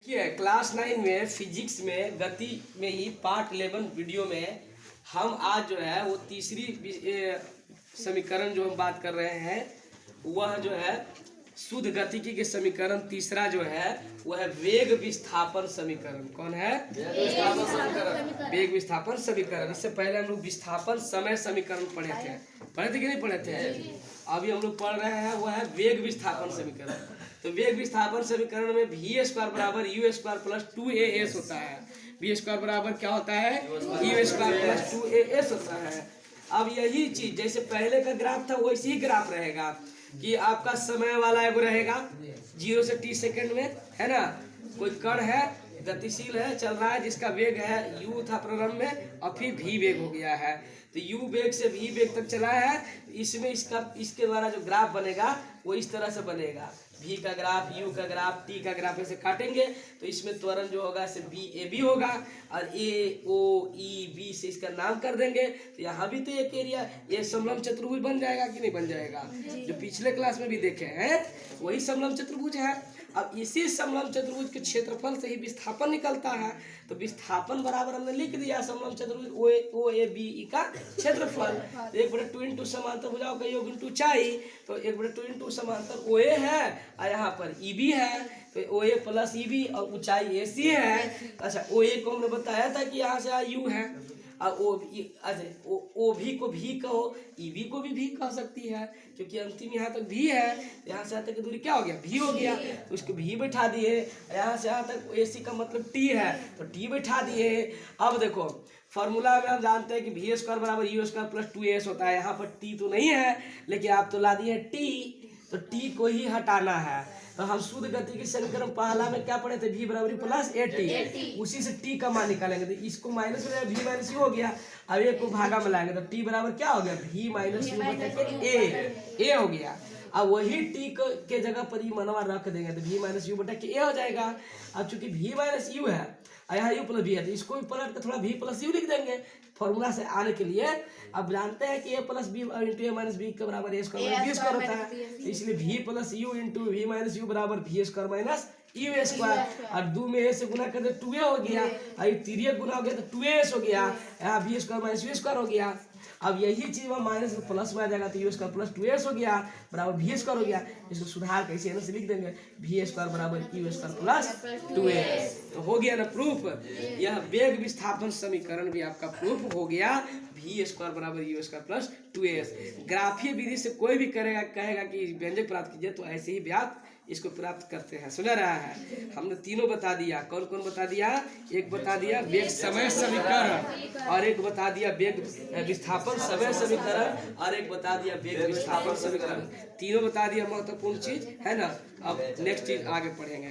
Class 9 में physics में गति में ही पार्ट 11 वीडियो में हम आज जो है वो तीसरी समीकरण जो हम बात कर रहे हैं वह जो है शुद्ध गतिकी के समीकरण तीसरा जो है वह है वेग विस्थापन समीकरण। कौन है? वेग विस्थापन समीकरण। इससे पहले हम लोग विस्थापन समय समीकरण पढ़े थे कि नहीं पढ़े थे? अभी हम लोग पढ़ रहे हैं वह है वेग विस्थापन समीकरण। तो वेग विस्थापन समीकरण में वी स्क्वायर बराबर यू स्क्वायर प्लस 2as होता है। वी स्क्वायर बराबर क्या होता है? यू स्क्वायर प्लस 2as होता है। अब यही चीज जैसे पहले का ग्राफ था वैसे ही ग्राफ रहेगा कि आपका समय वाला एगो रहेगा 0 से t सेकंड में, है ना। कोई कण है, गतिशील है, चल रहा है, जिसका वेग है u था प्रारंभ में और फिर v वेग हो गया है। तो u वेग से v वेग तक चला है। इसमें इसके द्वारा जो ग्राफ बनेगा वो इस तरह से बनेगा। v का ग्राफ, u का ग्राफ, t का ग्राफ ऐसे काटेंगे तो इसमें त्वरण जो होगा इसे BAB होगा और AOEB से इसका नाम कर देंगे। तो यहाँ भी तो एक एरिया ये समलंब चतुर्भुज बन जाएगा कि नहीं बन जाएगा? जो पिछले क्लास में भी देखे हैं वही समलंब चतुर्भुज है। अब इसी समलंब चतुर्भुज के क्षेत्रफल से ही विस्थापन निकलता है। तो विस्थापन बराबर हमने लिख दिया समलंब चतुर्भुज OABE का क्षेत्रफल। 1/2 इंटू समांतर भुजाओं का योग इंटू ऊंचाई। तो 1/2 इंटू समांतर OA है और यहाँ पर EB है। तो OA प्लस EB और ऊंचाई AC है। अच्छा, OA को हमने बताया था कि यहाँ से U है और OB को भी कहो, EB को भी कह सकती है क्योंकि अंतिम यहाँ तक भी है। यहाँ से यहाँ तक की दूरी क्या हो गया? भी हो गया। तो उसको भी बैठा दिए। यहाँ से यहाँ तक AC का मतलब T है तो T बैठा दिए। अब देखो फॉर्मूला में हम जानते हैं कि वी स्क्वायर बराबर यू स्क्वायर प्लस 2as होता है। यहाँ पर T तो नहीं है लेकिन आप तो ला दिए T, तो T को ही हटाना है। तो हम शुद्ध गति की समीकरण पहला में क्या पढ़े थे? v बराबर प्लस AT। उसी से t का मान निकालेंगे तो इसको माइनस हो जाएगा, v माइनस यू हो गया। अब एक को भागा में लाएंगे तो t बराबर क्या हो गया? v माइनस यू बटा के a हो गया। अब वही t के जगह पर ही मनवा रख देंगे तो v माइनस यू बटा के a हो जाएगा। अब चूंकि v माइनस यू है और यहाँ u प्लस v है तो इसको भी पलट के थोड़ा v प्लस यू लिख देंगे फॉर्मूला से आने के लिए। अब जानते हैं कि a plus b into a minus b के बराबर a square minus b square होता है। इसलिए v plus u into v minus u बराबर v square minus u square. और 2 में a से गुना कर दे 2a हो गया और 3 गुना हो गया तो 2as हो गया। यहाँ v square minus u square हो गया। अब यही चीज वहाँ माइनस में प्लस में आ जाएगा तो यू स्क्वायर प्लस 2s हो गया बराबर v स्क्वायर हो गया। इसको सुधार कैसे ऐसे लिख देंगे v स्क्वायर बराबर यू स्क्वायर प्लस 2s। तो हो गया ना प्रूफ। यह वेग विस्थापन समीकरण भी आपका प्रूफ हो गया। v स्क्वायर बराबर यू स्क्वायर प्लस 2s। ग्राफीय विधि से कोई भी कहेगा कि व्यंजक प्राप्त कीजिए तो ऐसे ही व्याप्त इसको प्राप्त करते हैं। सुना रहा है? हमने तीनों बता दिया। कौन कौन बता दिया? एक बता दिया वेग समय समीकरण और एक बता दिया वेग विस्थापन समय समीकरण और एक बता दिया वेग विस्थापन समीकरण। तीनों बता दिया महत्वपूर्ण चीज, है ना। अब नेक्स्ट चीज आगे पढ़ेंगे।